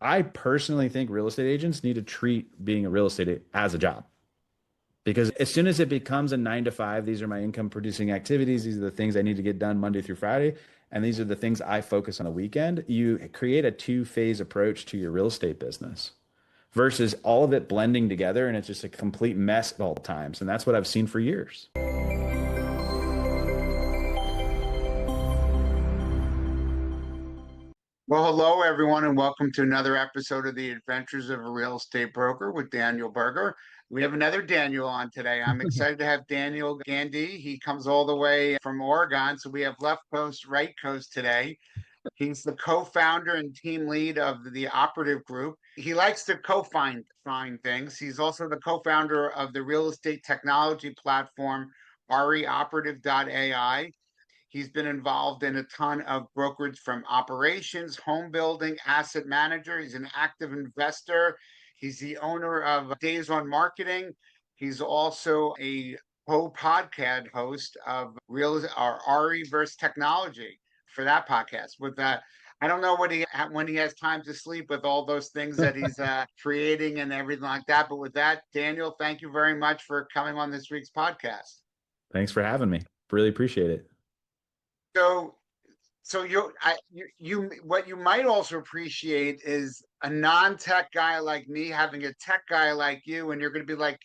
I personally think real estate agents need to treat being a real estate as a job. Because as soon as it becomes a 9 to 5, these are my income producing activities. These are the things I need to get done Monday through Friday. And these are the things I focus on the weekend. You create a two-phase approach to your real estate business versus all of it blending together and it's just a complete mess at all times. And that's what I've seen for years. Well, hello, everyone, and welcome to another episode of the Adventures of a Real Estate Broker with Daniel Berger. We have another Daniel on today. I'm excited to have Daniel Gandee. He comes all the way from Oregon, so we have left coast, right coast today. He's the co-founder and team lead of the Operative Group. He likes to find things. He's also the co-founder of the real estate technology platform Reoperative AI. He's been involved in a ton of brokerage from operations, home building, asset manager. He's an active investor. He's the owner of Days on Marketing. He's also a co-podcast host of Real or Ari versus Technology for that podcast. With that, I don't know what when he has time to sleep with all those things that he's creating and everything like that. But with that, Daniel, thank you very much for coming on this week's podcast. Thanks for having me. Really appreciate it. So you what you might also appreciate is a non-tech guy like me having a tech guy like you, and you're going to be like,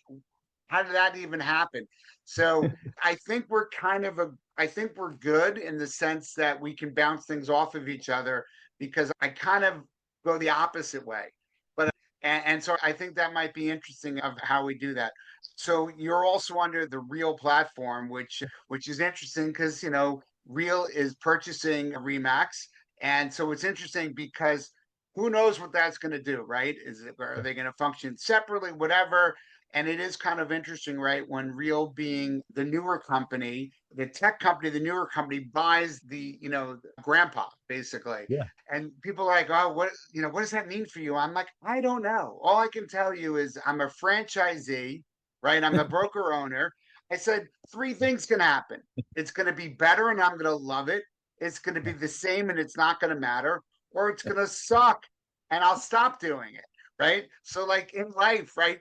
how did that even happen? So I think we're good in the sense that we can bounce things off of each other because I kind of go the opposite way. But and so I think that might be interesting of how we do that. So you're also under the Real platform, which is interesting because Real is purchasing Remax, and so it's interesting because who knows what that's going to do, right? Are they going to function separately, whatever? And it is kind of interesting, right? When Real being the newer company, the tech company, the newer company buys the grandpa basically. Yeah. And people are like, oh, what does that mean for you? I'm like, I don't know. All I can tell you is I'm a franchisee, right? I'm the broker owner. I said three things can happen. It's going to be better and I'm going to love it. It's going to be the same and it's not going to matter, or it's going to suck and I'll stop doing it. Right. So, like in life, right,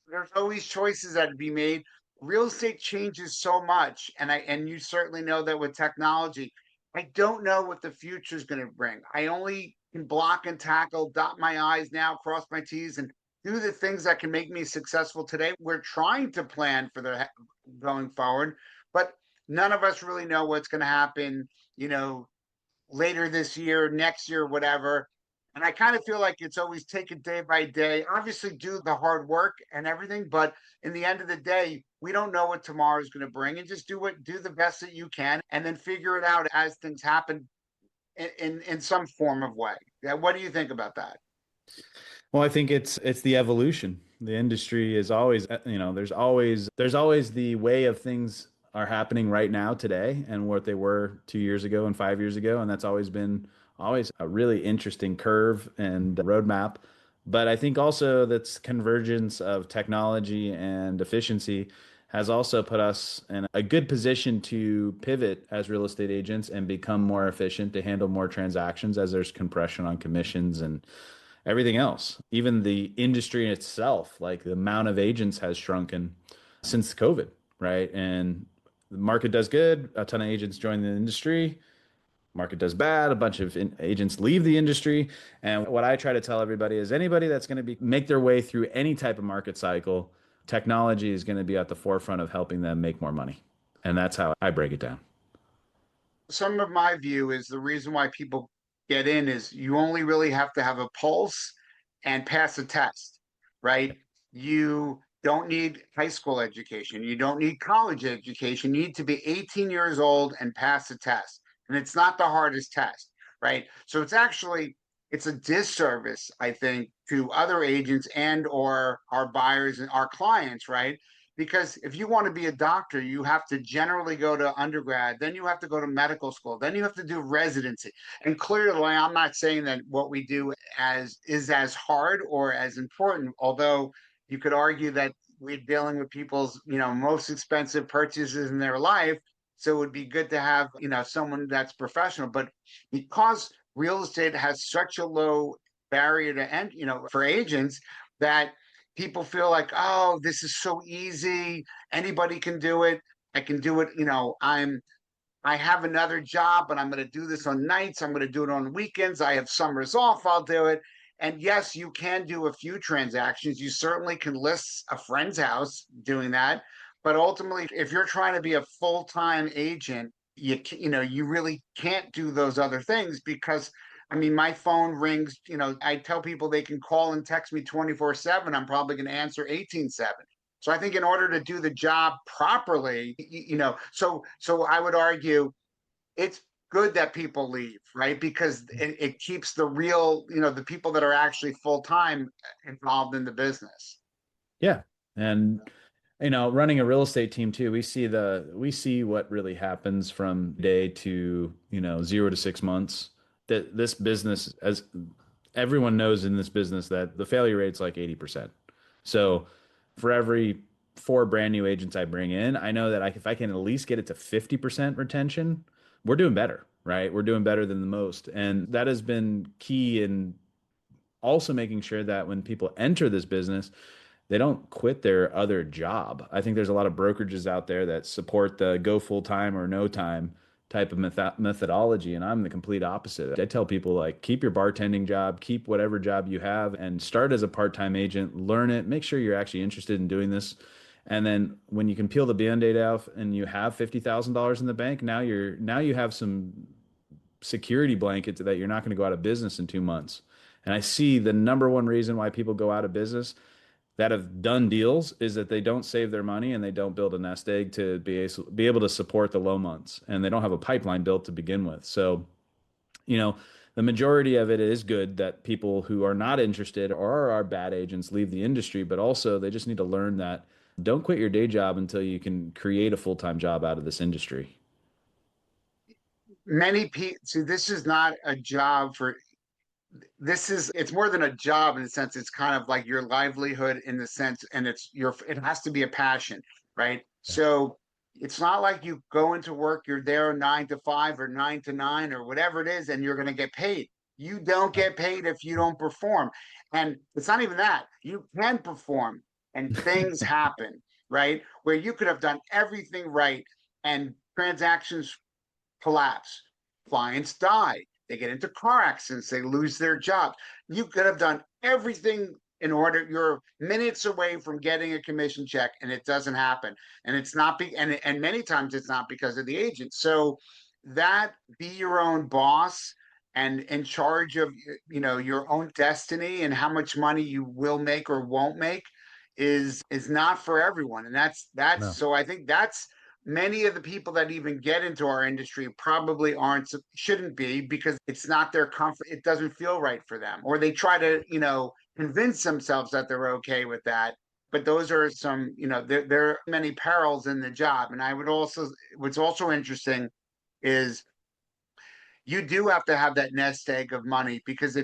there's always choices that to be made. Real estate changes so much. And you certainly know that with technology, I don't know what the future is going to bring. I only can block and tackle, dot my I's now, cross my T's, and do the things that can make me successful today. We're trying to plan for the going forward, but none of us really know what's going to happen, you know, later this year, next year, whatever. And I kind of feel like it's always take it day by day. Obviously, do the hard work and everything, but in the end of the day, we don't know what tomorrow is going to bring, and just do the best that you can, and then figure it out as things happen in some form of way. Yeah, what do you think about that? Well, I think it's the evolution. The industry is always, there's always the way of things are happening right now today and what they were 2 years ago and 5 years ago, and that's always been always a really interesting curve and roadmap. But I think also that's convergence of technology and efficiency has also put us in a good position to pivot as real estate agents and become more efficient to handle more transactions as there's compression on commissions and everything else. Even the industry itself, like the amount of agents has shrunken since COVID, right? And the market does good, a ton of agents join the industry. Market does bad, a bunch of agents leave the industry. And what I try to tell everybody is anybody that's going to be make their way through any type of market cycle, technology is going to be at the forefront of helping them make more money. And that's how I break it down. Some of my view is the reason why people get in is you only really have to have a pulse and pass a test, right? You don't need high school education. You don't need college education. You need to be 18 years old and pass a test. And it's not the hardest test, right? So it's a disservice, I think, to other agents and or our buyers and our clients, right? Because if you want to be a doctor, you have to generally go to undergrad, then you have to go to medical school, then you have to do residency. And clearly, I'm not saying that what we do as hard or as important, although you could argue that we're dealing with people's, most expensive purchases in their life. So it would be good to have, someone that's professional. But because real estate has such a low barrier to end, for agents, that people feel like, oh, this is so easy. Anybody can do it. I can do it. I have another job, but I'm going to do this on nights. I'm going to do it on weekends. I have summers off. I'll do it. And yes, you can do a few transactions. You certainly can list a friend's house doing that. But ultimately, if you're trying to be a full-time agent, you really can't do those other things because I mean, my phone rings, I tell people they can call and text me 24/7. I'm probably going to answer 18/7. So I think in order to do the job properly, so I would argue it's good that people leave, right? Because it keeps the real, the people that are actually full time involved in the business. Yeah. And running a real estate team too, we see what really happens from day to, 0 to 6 months. That this business, as everyone knows in this business, that the failure rate's like 80%. So for every four brand new agents I bring in, I know that if I can at least get it to 50% retention, we're doing better, right? We're doing better than the most. And that has been key in also making sure that when people enter this business, they don't quit their other job. I think there's a lot of brokerages out there that support the go full time or no time type of methodology, and I'm the complete opposite. I tell people like keep your bartending job, keep whatever job you have, and start as a part-time agent. Learn it. Make sure you're actually interested in doing this. And then when you can peel the band-aid off and you have $50,000 in the bank, now you have some security blanket that you're not going to go out of business in 2 months. And I see the number one reason why people go out of business that have done deals is that they don't save their money and they don't build a nest egg to be able to support the low months, and they don't have a pipeline built to begin with. So, you know, the majority of it is good that people who are not interested or are bad agents leave the industry, but also they just need to learn that don't quit your day job until you can create a full-time job out of this industry. Many people see this is not a job for it's more than a job in a sense. It's kind of like your livelihood in the sense, and it has to be a passion, right? Yeah. So it's not like you go into work, you're there 9 to 5 or 9 to 9 or whatever it is, and you're going to get paid. You don't get paid if you don't perform. And it's not even that. You can perform and things happen, right? Where you could have done everything right and transactions collapse. Clients die. They get into car accidents. They lose their jobs. You could have done everything in order. You're minutes away from getting a commission check, and it doesn't happen. And it's not and many times it's not because of the agent. So that be your own boss and in charge of your own destiny and how much money you will make or won't make is not for everyone. And that's No. so I think that's many of the people that even get into our industry probably shouldn't be because it's not their comfort. It doesn't feel right for them, or they try to convince themselves that they're okay with that. But those are some, there are many perils in the job. And what's also interesting is you do have to have that nest egg of money, because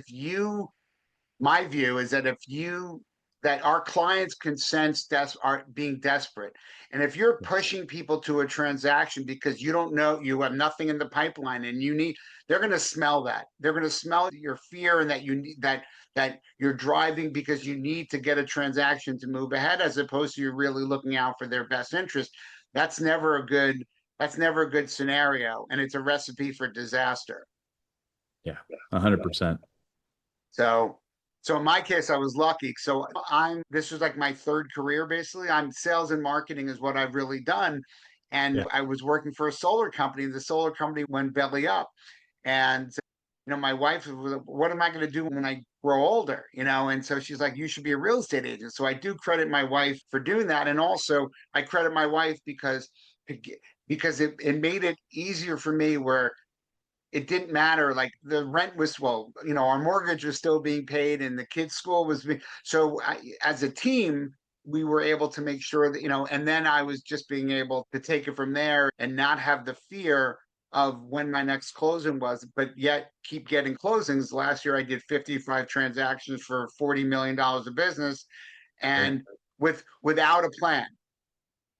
my view is that that our clients can sense are being desperate. And if you're pushing people to a transaction because you don't know, you have nothing in the pipeline and they're going to smell that. They're going to smell your fear and that you need that you're driving because you need to get a transaction to move ahead, as opposed to you're really looking out for their best interest. That's never a good, that's never a good scenario. And it's a recipe for disaster. Yeah, 100%. So, so in my case, I was lucky. So this was like my third career, basically. I'm sales and marketing is what I've really done. And Yeah. I was working for a solar company. The solar company went belly up. And, my wife was, what am I going to do when I grow older? And so she's like, you should be a real estate agent. So I do credit my wife for doing that. And also I credit my wife because it made it easier for me, where it didn't matter. Like the rent was, well, our mortgage was still being paid and the kids' school was being, so as a team, we were able to make sure that, and then I was just being able to take it from there and not have the fear of when my next closing was, but yet keep getting closings. Last year, I did 55 transactions for $40 million of business, Great. and without a plan,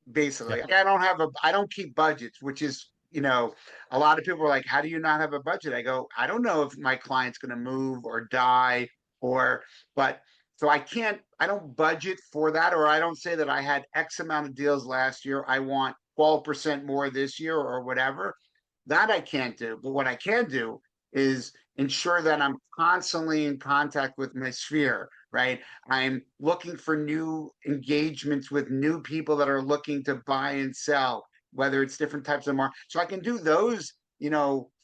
Yeah. basically. I don't keep budgets, which is, a lot of people are like, how do you not have a budget? I go, I don't know if my client's going to move or die. or, but so I don't budget for that, or I don't say that I had X amount of deals last year. I want 12% more this year or whatever. That I can't do. But what I can do is ensure that I'm constantly in contact with my sphere, right? I'm looking for new engagements with new people that are looking to buy and sell, whether it's different types of market. So I can do those,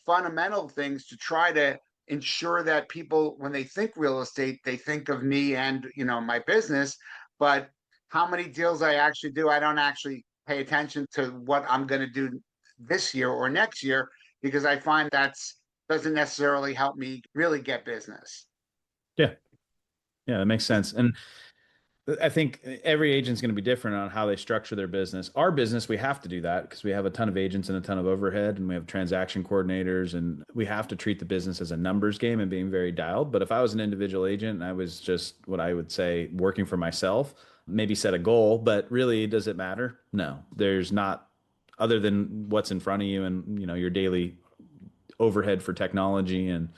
fundamental things to try to ensure that people, when they think real estate, they think of me and, my business. But how many deals I actually do, I don't actually pay attention to what I'm going to do this year or next year, because I find that's doesn't necessarily help me really get business. Yeah. Yeah, that makes sense. And I think every agent's going to be different on how they structure their business. Our business, we have to do that because we have a ton of agents and a ton of overhead, and we have transaction coordinators, and we have to treat the business as a numbers game and being very dialed. But if I was an individual agent and I was just what I would say working for myself, maybe set a goal, but really, does it matter? No, there's not, other than what's in front of you and your daily overhead for technology and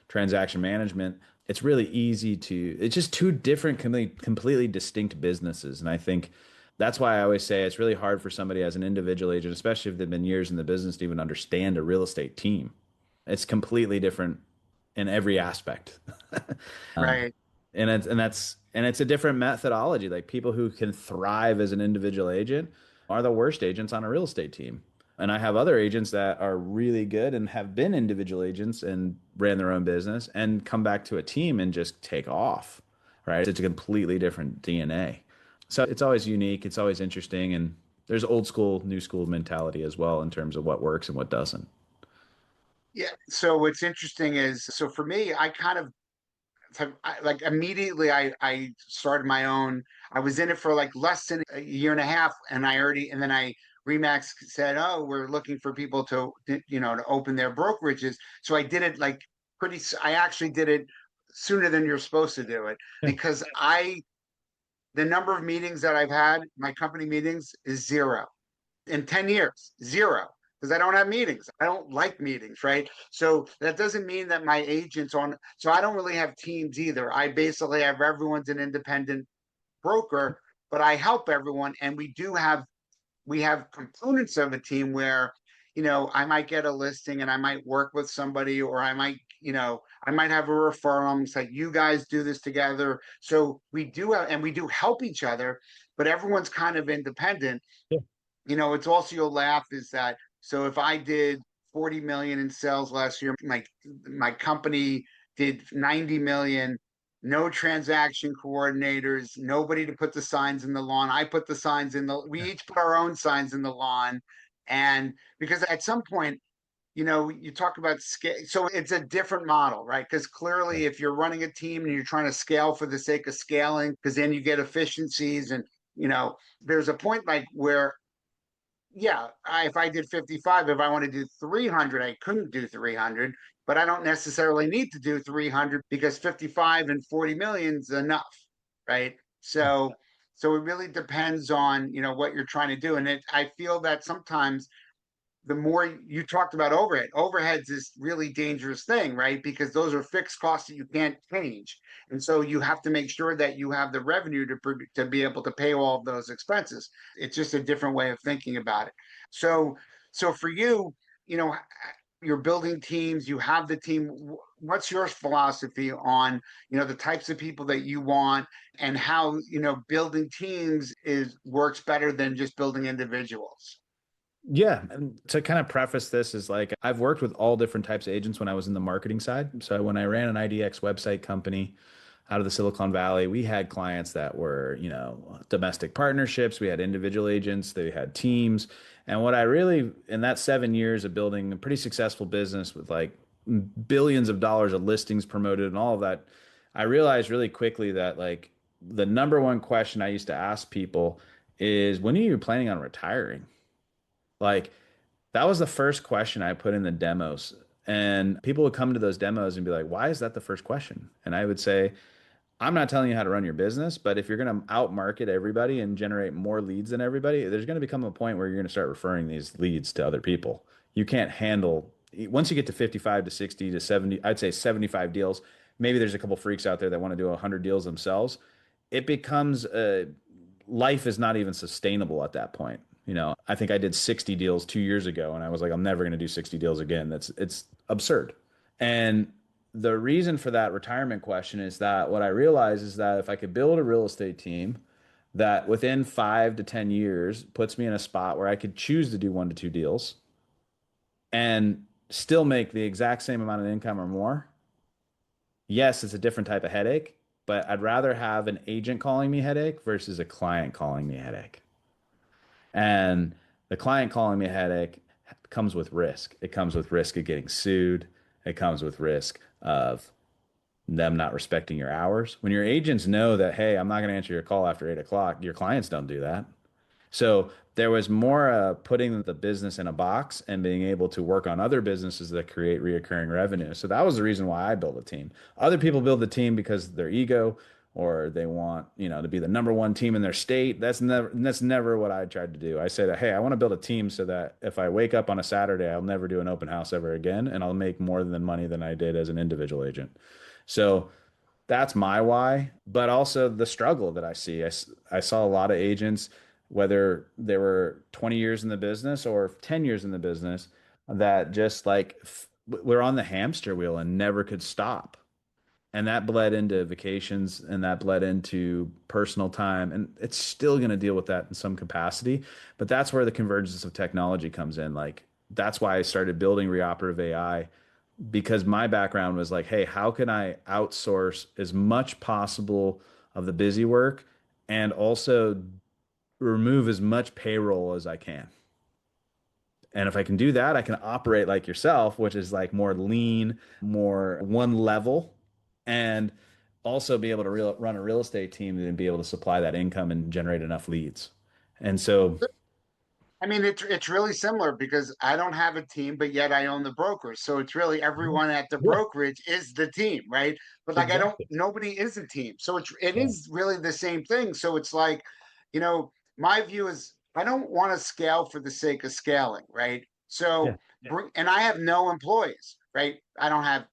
transaction management. It's really easy to, it's just two different, completely distinct businesses. And I think that's why I always say it's really hard for somebody as an individual agent, especially if they've been years in the business, to even understand a real estate team. It's completely different in every aspect. Um, Right. and it's a different methodology. Like people who can thrive as an individual agent are the worst agents on a real estate team. And I have other agents that are really good and have been individual agents and ran their own business and come back to a team and just take off, right? It's a completely different DNA. So it's always unique, it's always interesting, and there's old school, new school mentality as well in terms of what works and what doesn't. Yeah. So what's interesting is, so for me, I kind of like immediately I started my own. I was in it for like less than a year and a half, and and then Remax said, "Oh, we're looking for people to open their brokerages." So I did it like I actually did it sooner than you're supposed to do it, Yeah. because the number of meetings that I've had, my company meetings, is zero in 10 years, zero, because I don't have meetings. I don't like meetings, right? So that doesn't mean that my agents so I don't really have teams either. I basically have everyone's an independent broker, but I help everyone. And we have components of a team where, I might get a listing and I might work with somebody, or I might have a referral. It's like, you guys do this together. So we do help each other, but everyone's kind of independent. Yeah. It's also, you'll laugh, is that, so if I did 40 million in sales last year, my company did 90 million, no transaction coordinators, nobody to put the signs in the lawn. I put the signs in we each put our own signs in the lawn. And because at some point, you talk about scale. So it's a different model, right? Because Yeah. clearly, if you're running a team and you're trying to scale for the sake of scaling, because then you get efficiencies, and, there's a point like where, yeah, if I did 55, if I want to do 300, I couldn't do 300, but I don't necessarily need to do 300, because 55 and 40 million is enough, right? So it really depends on, what you're trying to do. And I feel that sometimes the more you talked about overheads is really dangerous thing, right? Because those are fixed costs that you can't change. And so you have to make sure that you have the revenue to be able to pay all of those expenses. It's just a different way of thinking about it. So, so for you, you know, you're building teams, you have the team. What's your philosophy on, the types of people that you want, and how, building teams works better than just building individuals? Yeah, and to kind of preface this is like I've worked with all different types of agents when I was in the marketing side. So when I ran an IDX website company out of the Silicon Valley, we had clients that were, domestic partnerships, we had individual agents, they had teams. And what I really, in that 7 years of building a pretty successful business with like billions of dollars of listings promoted and all of that, I realized really quickly that like the number one question I used to ask people is, when are you planning on retiring? Like that was the first question I put in the demos. And people would come to those demos and be like, why is that the first question? And I would say, I'm not telling you how to run your business, but if you're going to outmarket everybody and generate more leads than everybody, there's going to become a point where you're going to start referring these leads to other people. You can't handle, once you get to 55 to 60 to 70, I'd say 75 deals, maybe there's a couple freaks out there that want to do 100 deals themselves. It becomes life is not even sustainable at that point. I think I did 60 deals 2 years ago, and I was like, I'm never going to do 60 deals again. It's absurd. And the reason for that retirement question is that what I realize is that if I could build a real estate team that within 5 to 10 years puts me in a spot where I could choose to do 1 to 2 deals and still make the exact same amount of income or more, yes, it's a different type of headache, but I'd rather have an agent calling me headache versus a client calling me headache. And the client calling me a headache comes with risk. It comes with risk of getting sued. It comes with risk of them not respecting your hours. When your agents know that, hey, I'm not going to answer your call after 8 o'clock, your clients don't do that. So there was more putting the business in a box and being able to work on other businesses that create reoccurring revenue. So that was the reason why I built a team. Other people build the team because of their ego or they want, to be the number one team in their state. That's never what I tried to do. I said, hey, I want to build a team so that if I wake up on a Saturday, I'll never do an open house ever again, and I'll make more than money than I did as an individual agent. So that's my why, but also the struggle that I see. I saw a lot of agents, whether they were 20 years in the business or 10 years in the business, that just like we're on the hamster wheel and never could stop. And that bled into vacations and that bled into personal time. And it's still going to deal with that in some capacity. But that's where the convergence of technology comes in. Like, that's why I started building Reoperative AI, because my background was like, hey, how can I outsource as much possible of the busy work and also remove as much payroll as I can? And if I can do that, I can operate like yourself, which is like more lean, more one level, and also be able to run a real estate team and be able to supply that income and generate enough leads. And so, I mean, it's really similar because I don't have a team, but yet I own the broker. So it's really everyone at the yeah, brokerage is the team, right? But like I don't, exactly. nobody is a team. So it Yeah. is really the same thing. So it's like, my view is I don't want to scale for the sake of scaling, right? Yeah. So and I have no employees, right? I don't have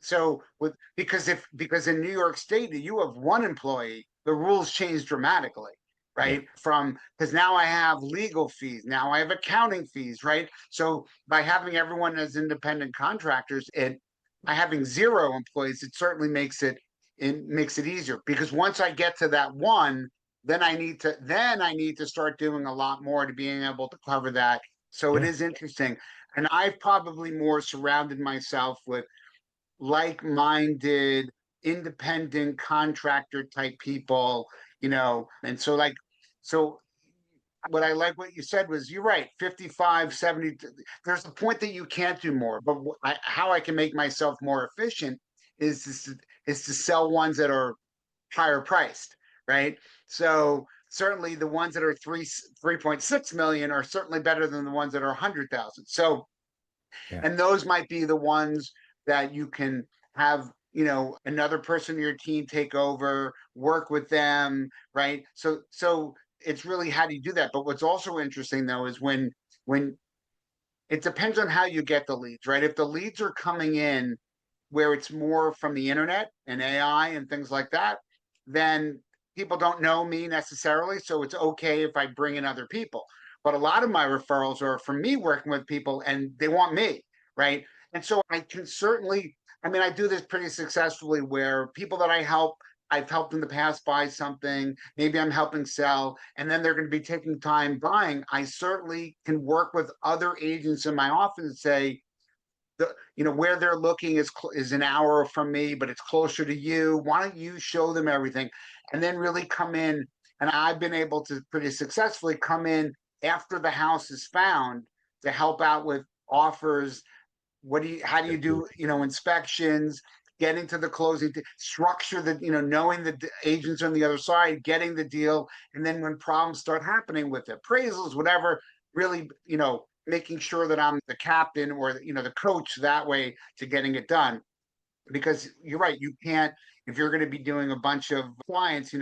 so with because in New York State you have one employee, the rules change dramatically, Yeah. right? From because now I have legal fees, now I have accounting fees, right? So by having everyone as independent contractors, it by having zero employees, it certainly makes it easier because once I get to that one, then I need to start doing a lot more to being able to cover that. So it Yeah. is interesting. And I've probably more surrounded myself with like-minded independent contractor type people, and so what I like what you said was you're right, 55, 70. There's a point that you can't do more, but how I can make myself more efficient is to sell ones that are higher priced, right? So certainly the ones that are 3.6 million are certainly better than the ones that are 100,000. So Yeah. and those might be the ones that you can have another person in your team take over, work with them, right? So it's really how do you do that. But what's also interesting though is when it depends on how you get the leads, right? If the leads are coming in where it's more from the internet and AI and things like that, then people don't know me necessarily. So it's okay if I bring in other people. But a lot of my referrals are from me working with people and they want me, right? And so I can certainly, I mean, I do this pretty successfully where people that I've helped in the past buy something, maybe I'm helping sell, and then they're going to be taking time buying. I certainly can work with other agents in my office and say, where they're looking is an hour from me, but it's closer to you. Why don't you show them everything, and then really come in? And I've been able to pretty successfully come in after the house is found to help out with offers. How do you do inspections, getting to the closing, structure that knowing the agents on the other side, getting the deal, and then when problems start happening with appraisals, whatever, really making sure that I'm the captain or the coach that way to getting it done. Because you're right, you can't if you're going to be doing a bunch of clients,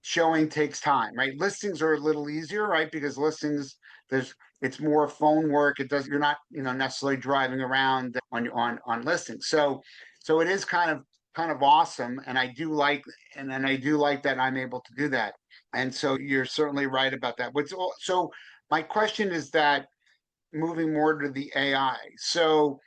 showing takes time, right? Listings are a little easier, right? Because listings, there's it's more phone work. It does you're not necessarily driving around on listings. So it is kind of kind of awesome. And I do like that I'm able to do that. And so you're certainly right about that. So my question is that moving more to the AI. So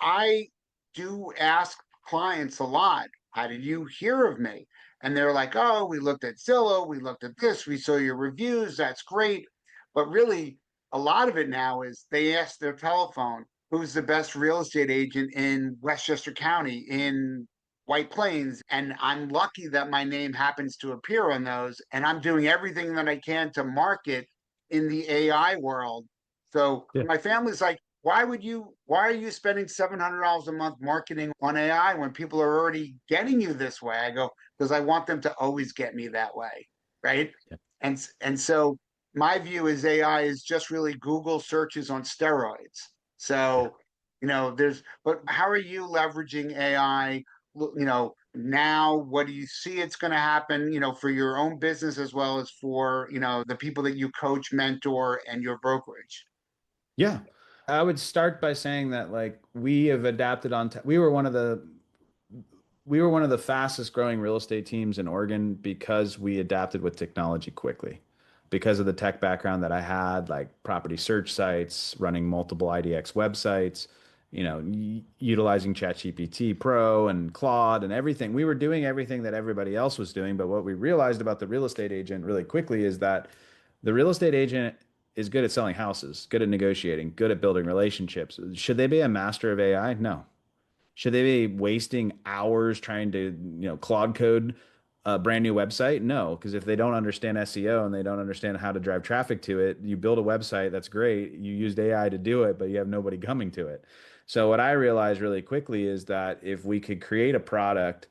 I do ask clients a lot, how did you hear of me? And they're like, oh, we looked at Zillow, we looked at this, we saw your reviews, that's great. But really, a lot of it now is they ask their telephone, who's the best real estate agent in Westchester County, in White Plains? And I'm lucky that my name happens to appear on those. And I'm doing everything that I can to market in the AI world. So Yeah. my family's like, why are you spending $700 a month marketing on AI when people are already getting you this way? I go, because I want them to always get me that way. Right. Yeah. And so my view is AI is just really Google searches on steroids. Yeah. So, but how are you leveraging AI? Now, what do you see it's going to happen, for your own business as well as for, the people that you coach, mentor, and your brokerage? Yeah. I would start by saying that like we have adapted on we were one of the fastest growing real estate teams in Oregon because we adapted with technology quickly. Because of the tech background that I had, like property search sites, running multiple IDX websites, utilizing ChatGPT Pro and Claude and everything. We were doing everything that everybody else was doing. But what we realized about the real estate agent really quickly is that the real estate agent is good at selling houses, good at negotiating, good at building relationships. Should they be a master of AI? No. Should they be wasting hours trying to, Claude code a brand new website? No, because if they don't understand SEO and they don't understand how to drive traffic to it, you build a website, that's great. You used AI to do it, but you have nobody coming to it. So what I realized really quickly is that if we could create a product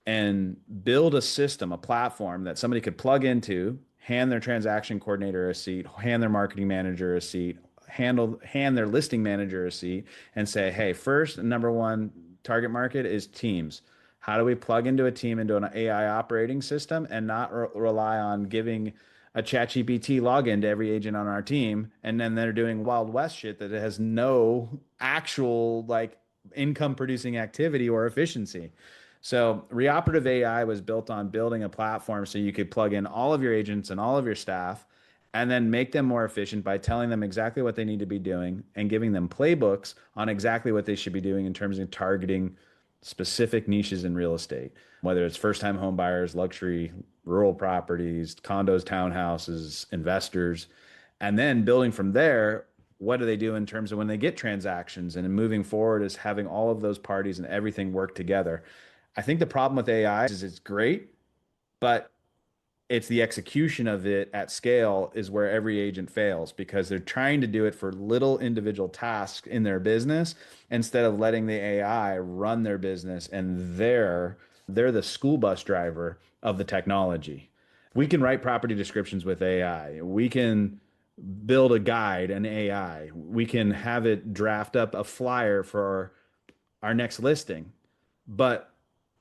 and build a system, a platform that somebody could plug into, hand their transaction coordinator a seat, hand their marketing manager a seat, hand their listing manager a seat, and say, hey, first, number one target market is teams. How do we plug into a team into an AI operating system and not rely on giving a ChatGPT login to every agent on our team, and then they're doing Wild West shit that it has no actual like income producing activity or efficiency. So Reoperative AI was built on building a platform so you could plug in all of your agents and all of your staff and then make them more efficient by telling them exactly what they need to be doing and giving them playbooks on exactly what they should be doing in terms of targeting specific niches in real estate, whether it's first-time home buyers, luxury, rural properties, condos, townhouses, investors, and then building from there. What do they do in terms of when they get transactions and moving forward is having all of those parties and everything work together. I think the problem with AI is it's great, but it's the execution of it at scale is where every agent fails because they're trying to do it for little individual tasks in their business instead of letting the AI run their business and they're the school bus driver of the technology. We can write property descriptions with AI. We can build a guide in AI. We can have it draft up a flyer for our next listing. But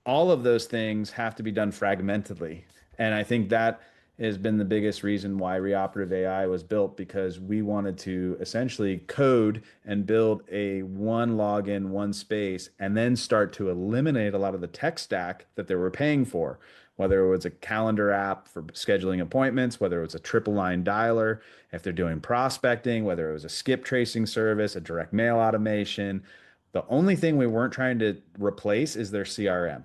all of those things have to be done fragmentedly. And I think that has been the biggest reason why Reoperative AI was built because we wanted to essentially code and build a one login, one space, and then start to eliminate a lot of the tech stack that they were paying for, whether it was a calendar app for scheduling appointments, whether it was a triple line dialer, if they're doing prospecting, whether it was a skip tracing service, a direct mail automation. The only thing we weren't trying to replace is their CRM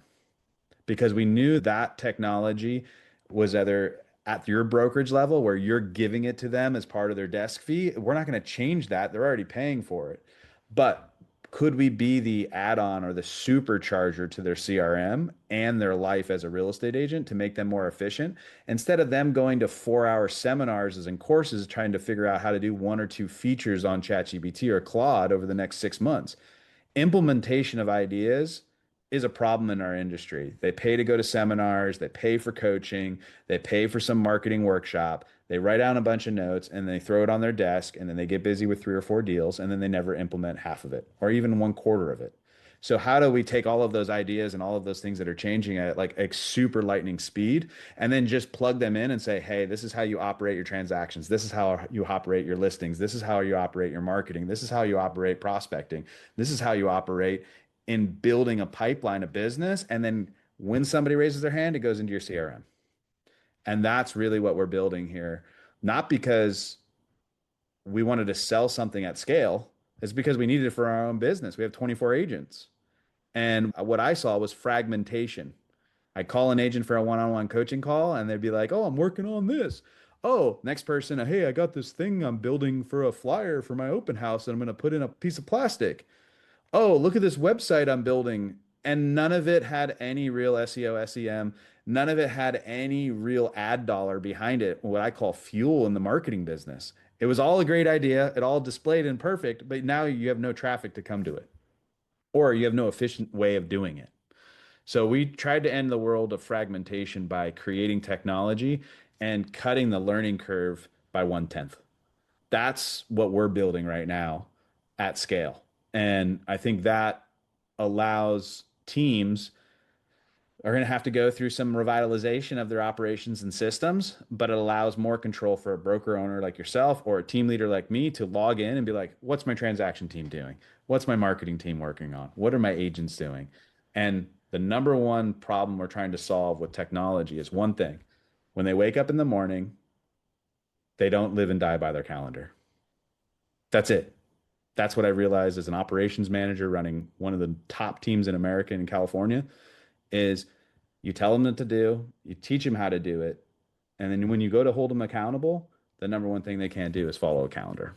because we knew that technology was either at your brokerage level where you're giving it to them as part of their desk fee. We're not going to change that. They're already paying for it. But could we be the add-on or the supercharger to their CRM and their life as a real estate agent to make them more efficient instead of them going to 4-hour seminars and courses trying to figure out how to do one or two features on ChatGPT or Claude over the next 6 months? Implementation of ideas is a problem in our industry. They pay to go to seminars, they pay for coaching, they pay for some marketing workshop, they write down a bunch of notes and they throw it on their desk and then they get busy with 3 or 4 deals and then they never implement half of it or even 1/4 of it. So how do we take all of those ideas and all of those things that are changing at like a super lightning speed and then just plug them in and say, hey, this is how you operate your transactions. This is how you operate your listings. This is how you operate your marketing. This is how you operate prospecting. This is how you operate in building a pipeline of business. And then when somebody raises their hand, it goes into your CRM. And that's really what we're building here. Not because we wanted to sell something at scale, it's because we needed it for our own business. We have 24 agents. And what I saw was fragmentation. I'd call an agent for a one-on-one coaching call and they'd be like, "Oh, I'm working on this." Oh, next person, "Hey, I got this thing I'm building for a flyer for my open house and I'm going to put in a piece of plastic." "Oh, look at this website I'm building." And none of it had any real SEO, SEM. None of it had any real ad dollar behind it, what I call fuel in the marketing business. It was all a great idea. It all displayed and perfect, but now you have no traffic to come to it, or you have no efficient way of doing it. So we tried to end the world of fragmentation by creating technology and cutting the learning curve by 1/10. That's what we're building right now at scale. And I think that allows teams are going to have to go through some revitalization of their operations and systems, but it allows more control for a broker owner like yourself or a team leader like me to log in and be like, what's my transaction team doing? What's my marketing team working on? What are my agents doing? And the number one problem we're trying to solve with technology is one thing. When they wake up in the morning, they don't live and die by their calendar. That's it. That's what I realized as an operations manager running one of the top teams in America and California is you tell them what to do, you teach them how to do it, and then when you go to hold them accountable, the number one thing they can't do is follow a calendar.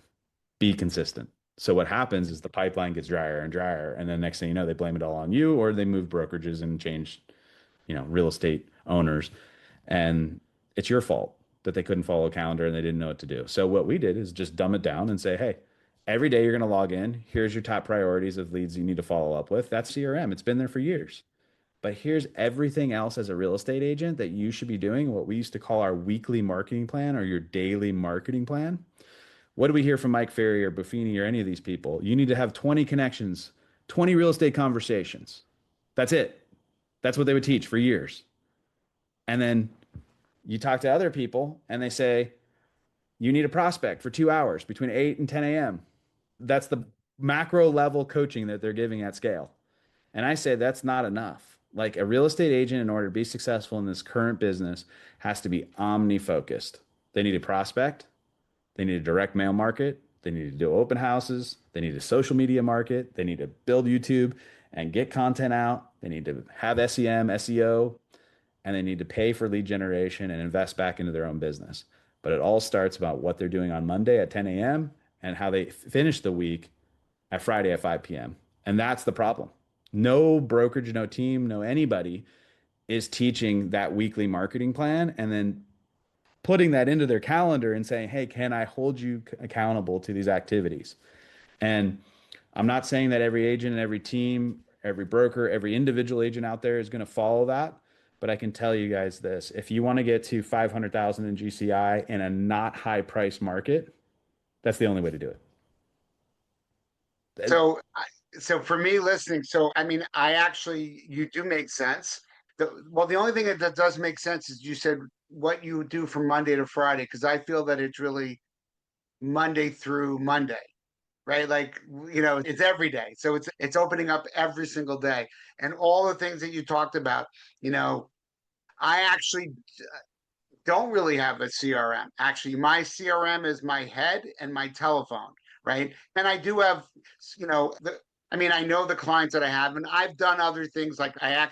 Be consistent. So what happens is the pipeline gets drier and drier, and then next thing you know, they blame it all on you, or they move brokerages and change, real estate owners, and it's your fault that they couldn't follow a calendar and they didn't know what to do. So what we did is just dumb it down and say, hey, every day you're going to log in. Here's your top priorities of leads you need to follow up with. That's CRM. It's been there for years. But here's everything else as a real estate agent that you should be doing, what we used to call our weekly marketing plan or your daily marketing plan. What do we hear from Mike Ferry or Buffini or any of these people? You need to have 20 connections, 20 real estate conversations. That's it. That's what they would teach for years. And then you talk to other people and they say, you need a prospect for 2 hours between 8 and 10 a.m. That's the macro level coaching that they're giving at scale. And I say that's not enough. Like a real estate agent, in order to be successful in this current business, has to be omni focused. They need a prospect, they need a direct mail market, they need to do open houses, they need a social media market, they need to build YouTube and get content out, they need to have SEM, SEO, and they need to pay for lead generation and invest back into their own business. But it all starts about what they're doing on Monday at 10 a.m. and how they finish the week at Friday at 5 p.m. And that's the problem. No brokerage, no team, no anybody is teaching that weekly marketing plan and then putting that into their calendar and saying, hey, can I hold you accountable to these activities? And I'm not saying that every agent and every team, every broker, every individual agent out there is going to follow that. But I can tell you guys this, if you want to get to 500,000 in GCI in a not high price market, that's the only way to do it. So, so for me listening, so I mean, I actually, you do make sense. Well, the only thing that does make sense is you said what you do from Monday to Friday, because I feel that it's really Monday through Monday, right? Like, it's every day. So it's opening up every single day. And all the things that you talked about, you know, I actually don't really have a CRM. Actually, my CRM is my head and my telephone, right? And I do have, I mean, I know the clients that I have, and I've done other things like I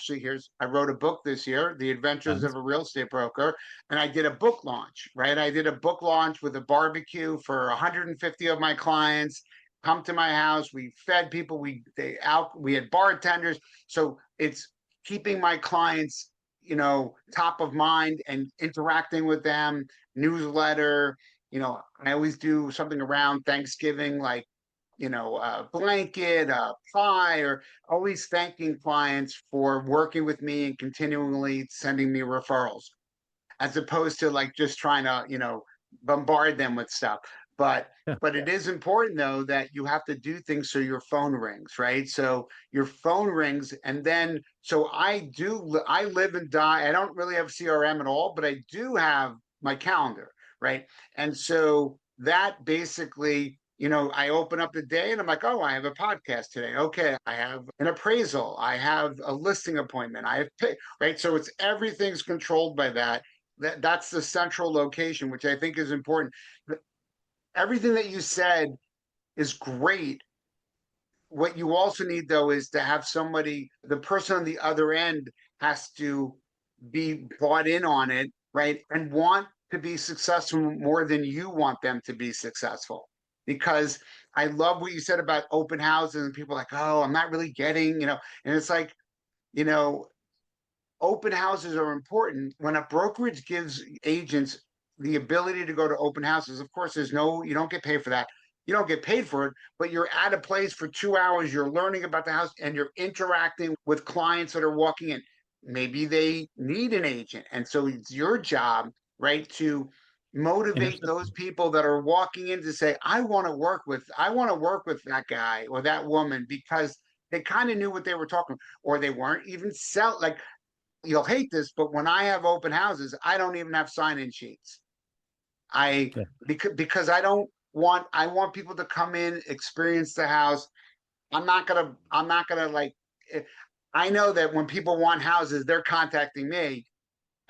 wrote a book this year, The Adventures of a Real Estate Broker, and I did a book launch, right? I did a book launch with a barbecue for 150 of my clients. Come to my house. We fed people. We had bartenders. So it's keeping my clients top of mind and interacting with them, newsletter. I always do something around Thanksgiving, like, a blanket, a pie, or always thanking clients for working with me and continually sending me referrals, as opposed to like just trying to, bombard them with stuff. But Yeah. but it is important though that you have to do things so your phone rings, right? So your phone rings, and then so I live and die. I don't really have CRM at all, but I do have my calendar, right? And so that basically, I open up the day and I'm like, oh, I have a podcast today. Okay, I have an appraisal. I have a listing appointment. I have pay, right. So it's everything's controlled by that. That's the central location, which I think is important. Everything that you said is great. What you also need though is to have somebody, the person on the other end has to be bought in on it, right? And want to be successful more than you want them to be successful. Because I love what you said about open houses and people are like, oh, I'm not really getting, and it's like, you know, open houses are important. When a brokerage gives agents the ability to go to open houses, of course, you don't get paid for that. You don't get paid for it, but you're at a place for 2 hours. You're learning about the house and you're interacting with clients that are walking in. Maybe they need an agent. And so it's your job, right, to motivate Intercept. those people that are walking in to say, I want to work with that guy or that woman because they kind of knew what they were talking, or they weren't even like you'll hate this, but when I have open houses, I don't even have sign-in sheets. I Yeah. because I want people to come in, experience the house. I'm not gonna like I know that when people want houses, they're contacting me.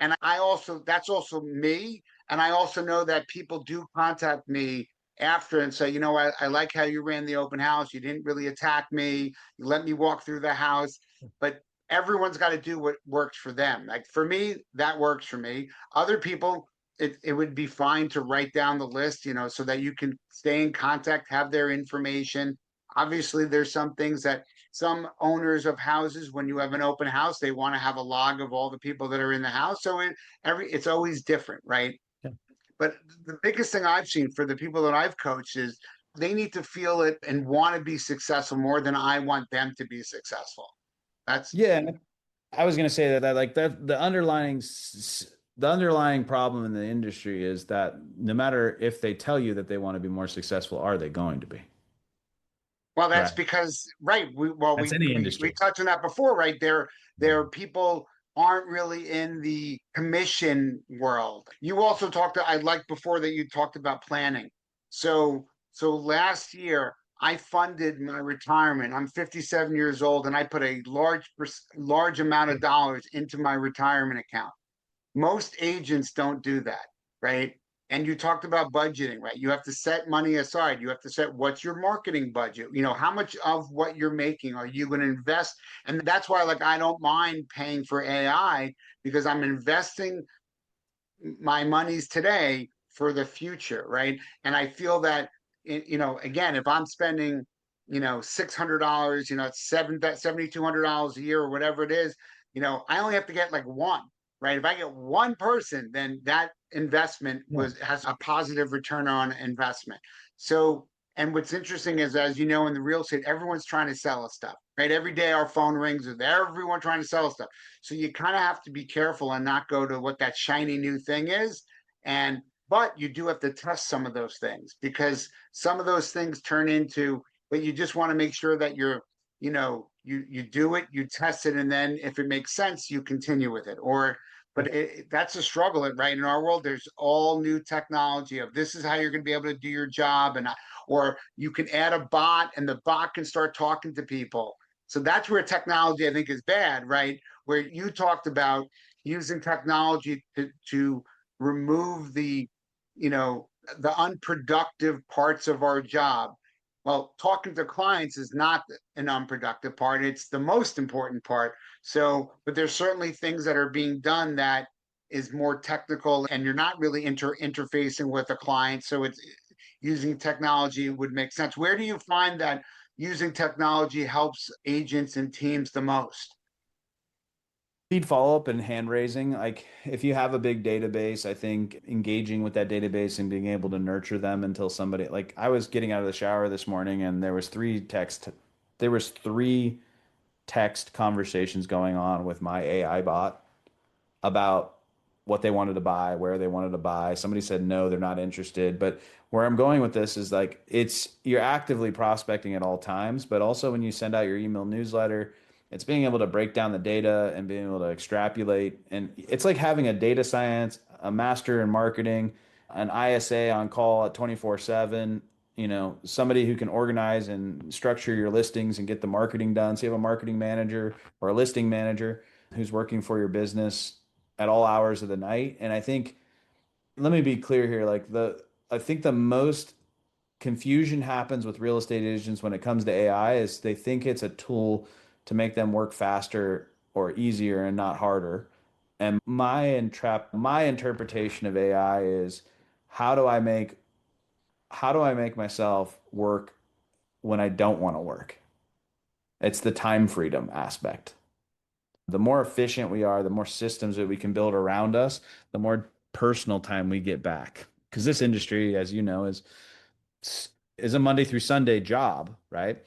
And that's also me. And I also know that people do contact me after and say, I like how you ran the open house. You didn't really attack me. You let me walk through the house. But everyone's got to do what works for them. Like for me, that works for me. Other people, it would be fine to write down the list, so that you can stay in contact, have their information. Obviously, there's some things that some owners of houses, when you have an open house, they want to have a log of all the people that are in the house. So it's always different, right? Yeah. But the biggest thing I've seen for the people that I've coached is they need to feel it and want to be successful more than I want them to be successful. That's Yeah. I was going to say that like that the underlying problem in the industry is that no matter if they tell you that they want to be more successful, are they going to be? Well, that's Right. because right. That's any We industry. touched on that before, right? There people aren't really in the commission world. You also I like before that you talked about planning. So last year I funded my retirement. I'm 57 years old, and I put a large amount of dollars into my retirement account. Most agents don't do that, right? And you talked about budgeting, right? You have to set money aside. You have to set what's your marketing budget. How much of what you're making are you going to invest? And that's why, like, I don't mind paying for AI because I'm investing my monies today for the future, right? And I feel that, again, if I'm spending, $600, it's $7,200 a year or whatever it is, I only have to get like one, right? If I get one person, then that investment Yeah. has a positive return on investment. So, and what's interesting is, as you know, in the real estate, everyone's trying to sell us stuff, right? Every day our phone rings with everyone trying to sell us stuff. So you kind of have to be careful and not go to what that shiny new thing is. But you do have to test some of those things because some of those things turn into, but you just want to make sure that you do it, you test it, and then if it makes sense, you continue with it. But that's a struggle, right? In our world, there's all new technology of this is how you're going to be able to do your job, or you can add a bot, and the bot can start talking to people. So that's where technology, I think, is bad, right? Where you talked about using technology to remove the unproductive parts of our job. Well, talking to clients is not an unproductive part. It's the most important part. So, but there's certainly things that are being done that is more technical and you're not really interfacing with a client. So it's using technology would make sense. Where do you find that using technology helps agents and teams the most? Lead follow-up and hand raising. Like if you have a big database, I think engaging with that database and being able to nurture them until somebody like I was getting out of the shower this morning and there was three text conversations going on with my AI bot about what they wanted to buy, where they wanted to buy. Somebody said no, they're not interested. But where I'm going with this is like you're actively prospecting at all times, but also when you send out your email newsletter, it's being able to break down the data and being able to extrapolate. And it's like having a data science, a master in marketing, an ISA on call at 24/7. somebody who can organize and structure your listings and get the marketing done. So you have a marketing manager or a listing manager who's working for your business at all hours of the night. And I think, let me be clear here, I think the most confusion happens with real estate agents when it comes to AI is they think it's a tool to make them work faster or easier and not harder. And my interpretation of AI is how do I make how do I make myself work when I don't want to work? It's the time freedom aspect. The more efficient we are, the more systems that we can build around us, the more personal time we get back. Because this industry, as you know, is a Monday through Sunday job, right?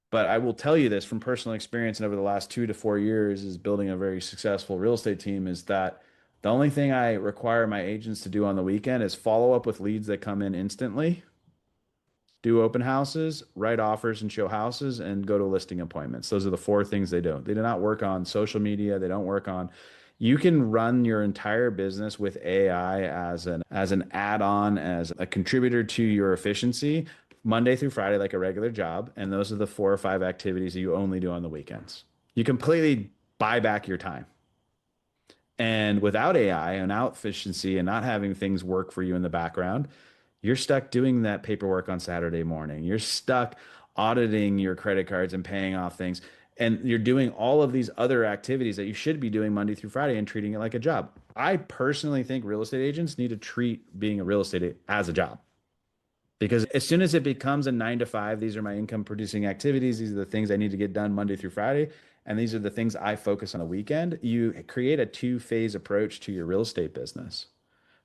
But I will tell you this from personal experience and over the last 2 to 4 years is building a very successful real estate team is that the only thing I require my agents to do on the weekend is follow up with leads that come in instantly, do open houses, write offers and show houses, and go to listing appointments. Those are the four things they do. They do not work on social media. They don't work on. You can run your entire business with AI as an add-on, as a contributor to your efficiency, Monday through Friday, like a regular job. And those are the 4 or 5 activities that you only do on the weekends. You completely buy back your time. And without AI and out efficiency and not having things work for you in the background, you're stuck doing that paperwork on Saturday morning. You're stuck auditing your credit cards and paying off things. And you're doing all of these other activities that you should be doing Monday through Friday and treating it like a job. I personally think real estate agents need to treat being a real estate as a job. Because as soon as it becomes a 9 to 5, these are my income producing activities. These are the things I need to get done Monday through Friday. And these are the things I focus on the weekend. You create a two-phase approach to your real estate business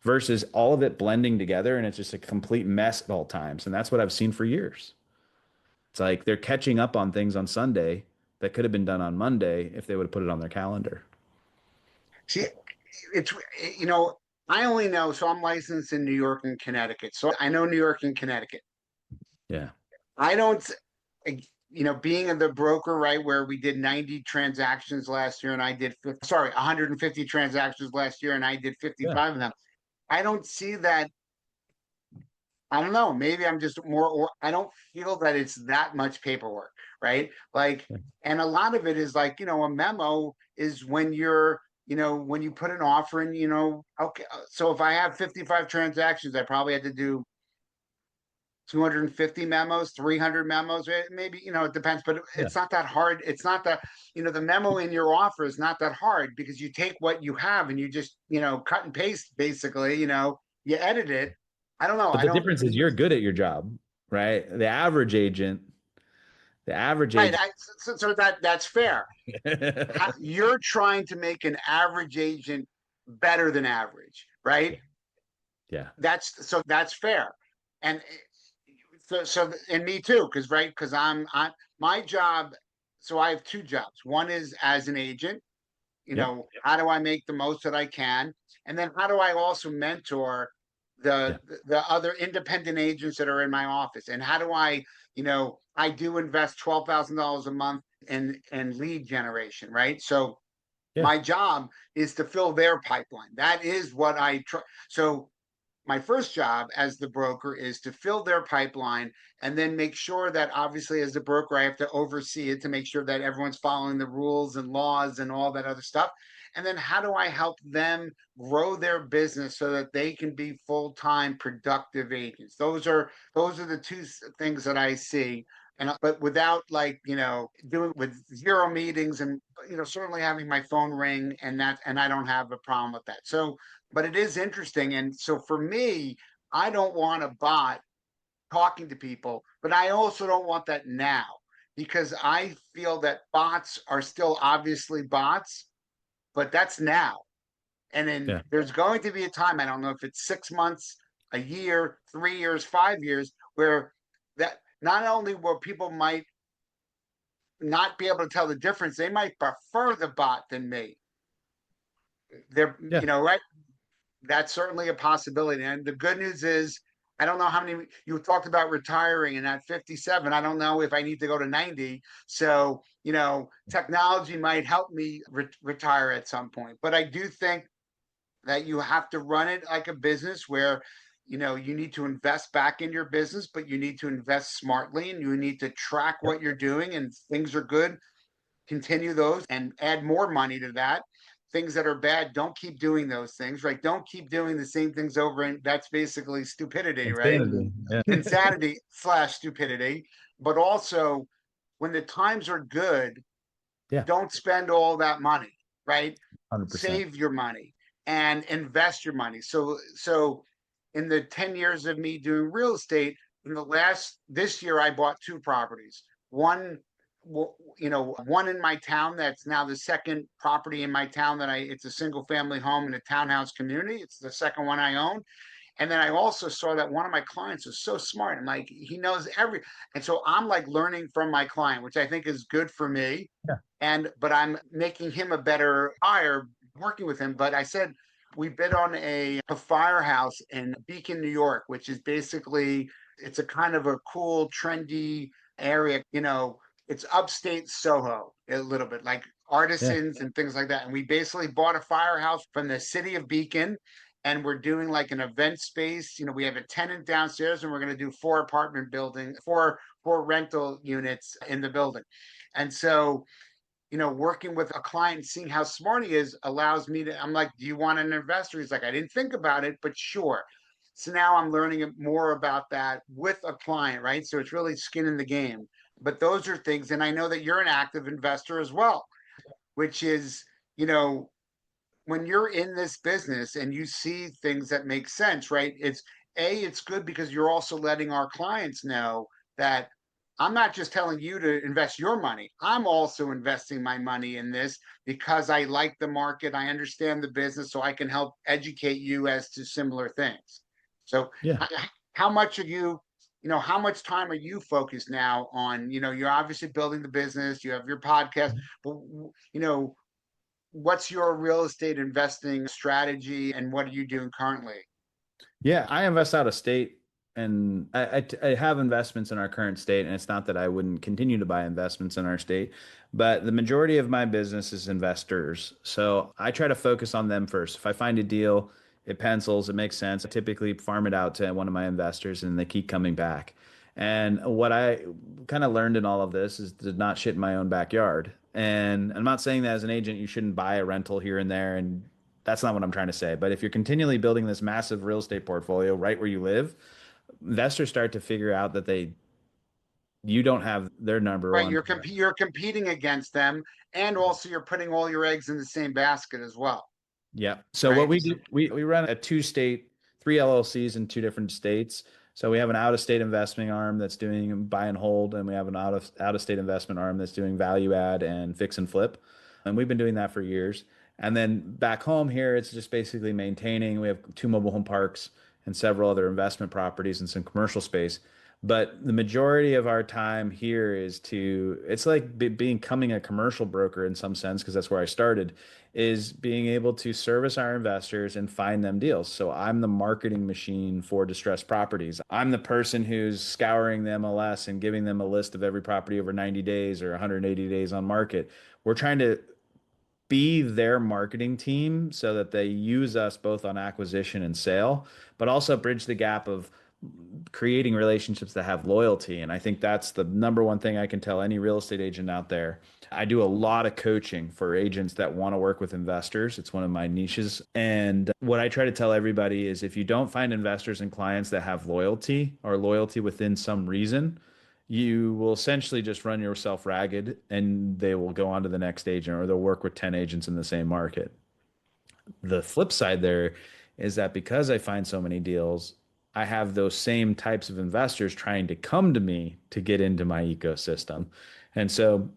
versus all of it blending together and it's just a complete mess at all times. And that's what I've seen for years. It's like they're catching up on things on Sunday that could have been done on Monday if they would have put it on their calendar. See, it's you know, I only know, so I'm licensed in New York and Connecticut. So I know New York and Connecticut. Yeah. I don't, being in the broker, right, where we did 90 transactions last year and I did 50, sorry, 150 transactions last year and I did Yeah. 55 of them. I don't see that. I don't know. Maybe I'm just more, or I don't feel that it's that much paperwork, right? Like, and a lot of it is like, a memo is when when you put an offer in, okay. So if I have 55 transactions, I probably had to do 250 memos, 300 memos, maybe, it depends, but Yeah. it's not that hard. It's not that, the memo in your offer is not that hard because you take what you have and you just, cut and paste basically, you edit it. I don't know. But I the don't, difference is you're good at your job, right? The average right. agent. So that's fair. You're trying to make an average agent better than average, right? Yeah. That's fair. And and me too, because I my job, so I have two jobs. One is as an agent, Yep. how do I make the most that I can? And then how do I also mentor Yeah. the other independent agents that are in my office? And how do I do invest $12,000 a month in lead generation, right? So Yeah. my job is to fill their pipeline. That is what I try. So my first job as the broker is to fill their pipeline and then make sure that obviously as the broker I have to oversee it to make sure that everyone's following the rules and laws and all that other stuff. And then how do I help them grow their business so that they can be full-time productive agents? Those are the two things that I see. And but without doing with zero meetings and certainly having my phone ring and I don't have a problem with that. So but it is interesting. And so for me, I don't want a bot talking to people, but I also don't want that now because I feel that bots are still obviously bots, but that's now. And then Yeah. there's going to be a time, I don't know if it's 6 months, a year, 3 years, 5 years, where that not only will people might not be able to tell the difference, they might prefer the bot than me. They're, Yeah. right? That's certainly a possibility. And the good news is, I don't know how many you talked about retiring and at 57. I don't know if I need to go to 90. So, technology might help me retire at some point. But I do think that you have to run it like a business where you need to invest back in your business, but you need to invest smartly and you need to track Yep. what you're doing, and things are good, continue those and add more money to that. Things that are bad, don't keep doing those things, right? Don't keep doing the same things over. And that's basically stupidity, right? Insanity. Yeah. Insanity slash stupidity. But also, when the times are good, Yeah. don't spend all that money, right? 100%. Save your money and invest your money. So in the 10 years of me doing real estate, in the last this year I bought two properties. One one in my town that's now the second property in my town that I it's a single family home in a townhouse community. It's the second one I own. And then I also saw that one of my clients was so smart and like he knows and so I'm like learning from my client, which I think is good for me. Yeah. And but I'm making him a better buyer working with him. But I said we bid on a firehouse in Beacon, New York, which is basically it's a kind of a cool, trendy area. It's upstate Soho a little bit, like Yeah. artisans and things like that. And we basically bought a firehouse from the city of Beacon, and we're doing like an event space. We have a tenant downstairs, and we're going to do four rental units in the building. And so working with a client, seeing how smart he is allows me to, I'm like, do you want an investor? He's like, I didn't think about it, but sure. So now I'm learning more about that with a client, right? So it's really skin in the game. But those are things, and I know that you're an active investor as well, which is, you know, when you're in this business and you see things that make sense, right? It's good because you're also letting our clients know that I'm not just telling you to invest your money. I'm also investing my money in this because I like the market. I understand the business, so I can help educate you as to similar things. So, Yeah. how much are how much time are you focused now on, you're obviously building the business, you have your podcast, but, what's your real estate investing strategy and what are you doing currently? Yeah, I invest out of state and I have investments in our current state. And it's not that I wouldn't continue to buy investments in our state, but the majority of my business is investors. So I try to focus on them first. If I find a deal, it pencils, it makes sense. I typically farm it out to one of my investors and they keep coming back. And what I kind of learned in all of this is to not shit in my own backyard. And I'm not saying that as an agent, you shouldn't buy a rental here and there and that's not what I'm trying to say. But if you're continually building this massive real estate portfolio right where you live, investors start to figure out that you don't have their number Right, on. you're competing against them, and also you're putting all your eggs in the same basket as well, Yeah. So what right? we do, we run a three LLCs in two different states. So we have an out-of-state investment arm that's doing buy and hold, and we have an out of state investment arm that's doing value add and fix and flip. And we've been doing that for years. And then back home here, it's just basically maintaining. We have two mobile home parks and several other investment properties and some commercial space. But the majority of our time here it's like becoming a commercial broker in some sense, because that's where I started, is being able to service our investors and find them deals. So I'm the marketing machine for distressed properties. I'm the person who's scouring the MLS and giving them a list of every property over 90 days or 180 days on market. We're trying to be their marketing team so that they use us both on acquisition and sale, but also bridge the gap of creating relationships that have loyalty. And I think that's the number one thing I can tell any real estate agent out there. I do a lot of coaching for agents that want to work with investors. It's one of my niches. And what I try to tell everybody is if you don't find investors and clients that have loyalty or loyalty within some reason, you will essentially just run yourself ragged and they will go on to the next agent or they'll work with 10 agents in the same market. The flip side there is that because I find so many deals, I have those same types of investors trying to come to me to get into my ecosystem. And so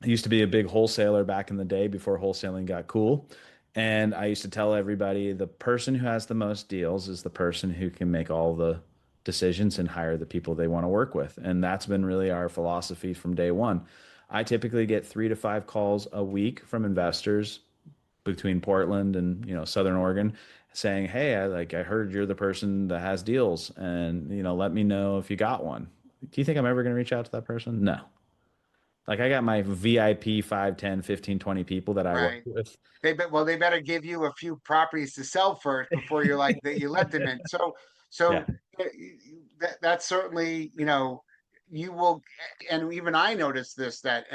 I used to be a big wholesaler back in the day before wholesaling got cool. And I used to tell everybody the person who has the most deals is the person who can make all the decisions and hire the people they want to work with. And that's been really our philosophy from day one. I typically get 3 to 5 calls a week from investors between Portland and Southern Oregon saying, "Hey, I heard you're the person that has deals and let me know if you got one." Do you think I'm ever going to reach out to that person? No. Like I got my VIP 5, 10, 15, 20 people that I work Right. with. They better give you a few properties to sell first before you're like that you let them in. So Yeah. So that's certainly, you will, and even I noticed this, that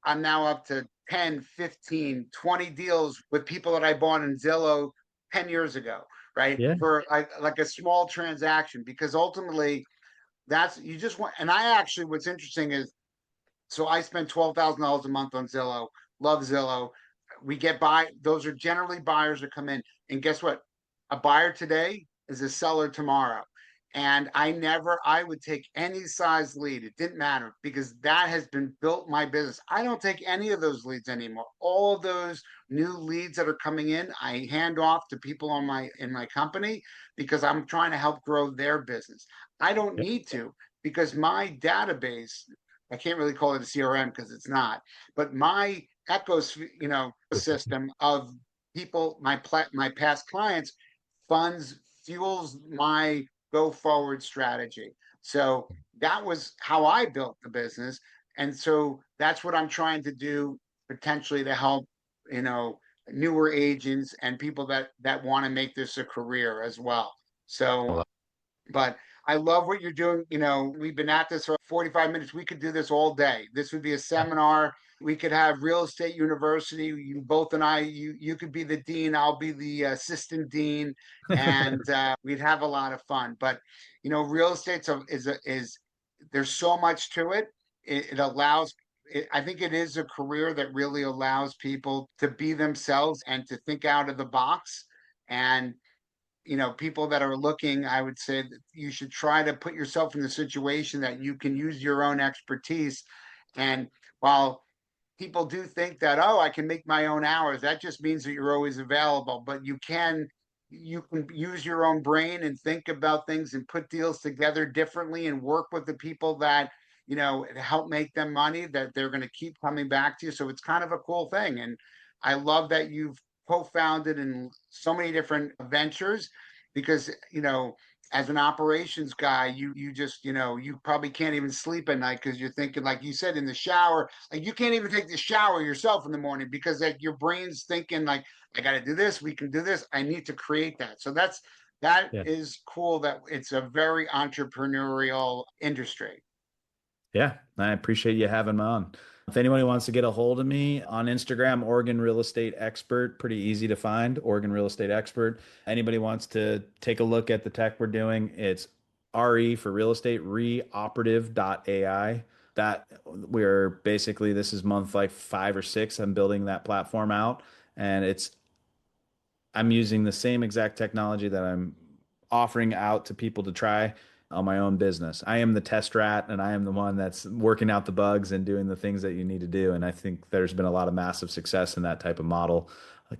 I'm now up to 10, 15, 20 deals with people that I bought in Zillow 10 years ago, right? Yeah. For like a small transaction, because ultimately that's, you just want, and I actually, what's interesting is, so I spend $12,000 a month on Zillow. Love Zillow. We get those are generally buyers that come in. And guess what? A buyer today is a seller tomorrow. And I would take any size lead. It didn't matter because that has been built my business. I don't take any of those leads anymore. All of those new leads that are coming in, I hand off to people in my company because I'm trying to help grow their business. I don't Yep. need to, because my database, I can't really call it a CRM because it's not, but my system of people, my past clients, funds fuels my go forward strategy. So that was how I built the business, and so that's what I'm trying to do potentially to help, you know, newer agents and people that want to make this a career as well. So, but I love what you're doing. We've been at this for 45 minutes. We could do this all day. This would be a seminar. We could have real estate university. You both and I, you could be the dean. I'll be the assistant dean, and we'd have a lot of fun. But real estate is there's so much to it. It allows. I think it is a career that really allows people to be themselves and to think out of the box. And people that are looking, I would say that you should try to put yourself in the situation that you can use your own expertise. And while people do think that, oh, I can make my own hours, that just means that you're always available. But you can use your own brain and think about things and put deals together differently and work with the people that help make them money, that they're going to keep coming back to you. So it's kind of a cool thing. And I love that you've co-founded in so many different ventures, because as an operations guy, you just you probably can't even sleep at night because you're thinking, like you said, in the shower, like you can't even take the shower yourself in the morning because like your brain's thinking like, I got to do this, we can do this, I need to create that. So that Yeah. is cool, that it's a very entrepreneurial industry. Yeah, I appreciate you having me on. If anybody wants to get a hold of me on Instagram, Oregon Real Estate Expert, pretty easy to find, Oregon Real Estate Expert. Anybody wants to take a look at the tech we're doing, it's RE for real estate, reoperative.ai. That we're basically, this is month like 5 or 6. I'm building that platform out, and I'm using the same exact technology that I'm offering out to people to try on my own business. I am the test rat, and I am the one that's working out the bugs and doing the things that you need to do. And I think there's been a lot of massive success in that type of model,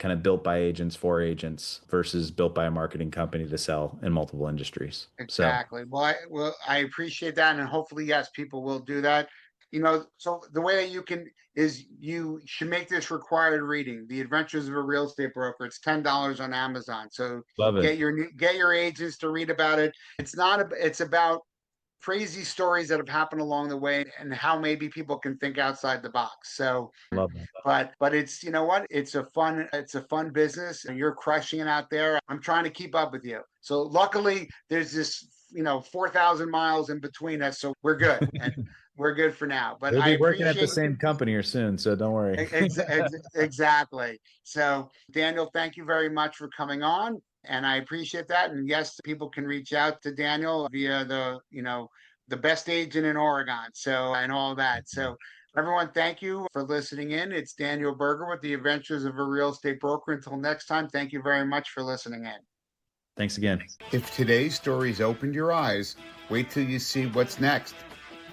kind of built by agents for agents versus built by a marketing company to sell in multiple industries. So Exactly. Well, I appreciate that, and hopefully, yes, people will do that. So the way that you can is you should make this required reading. The Adventures of a Real Estate Broker. It's $10 on Amazon. So love it. get your agents to read about it. It's about crazy stories that have happened along the way and how maybe people can think outside the box. So, Love that. but it's, you know what, it's a fun business, and you're crushing it out there. I'm trying to keep up with you. So luckily there's this 4,000 miles in between us, so we're good, and we're good for now. But We'll I be working at the appreciate. same company or soon, so don't worry. Exactly. So, Daniel, thank you very much for coming on, and I appreciate that. And yes, people can reach out to Daniel via the best agent in Oregon. So, and all that. So, everyone, thank you for listening in. It's Daniel Berger with the Adventures of a Real Estate Broker. Until next time, thank you very much for listening in. Thanks again. If today's stories opened your eyes, wait till you see what's next.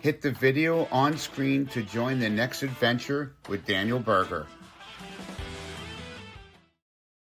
Hit the video on screen to join the next adventure with Daniel Berger.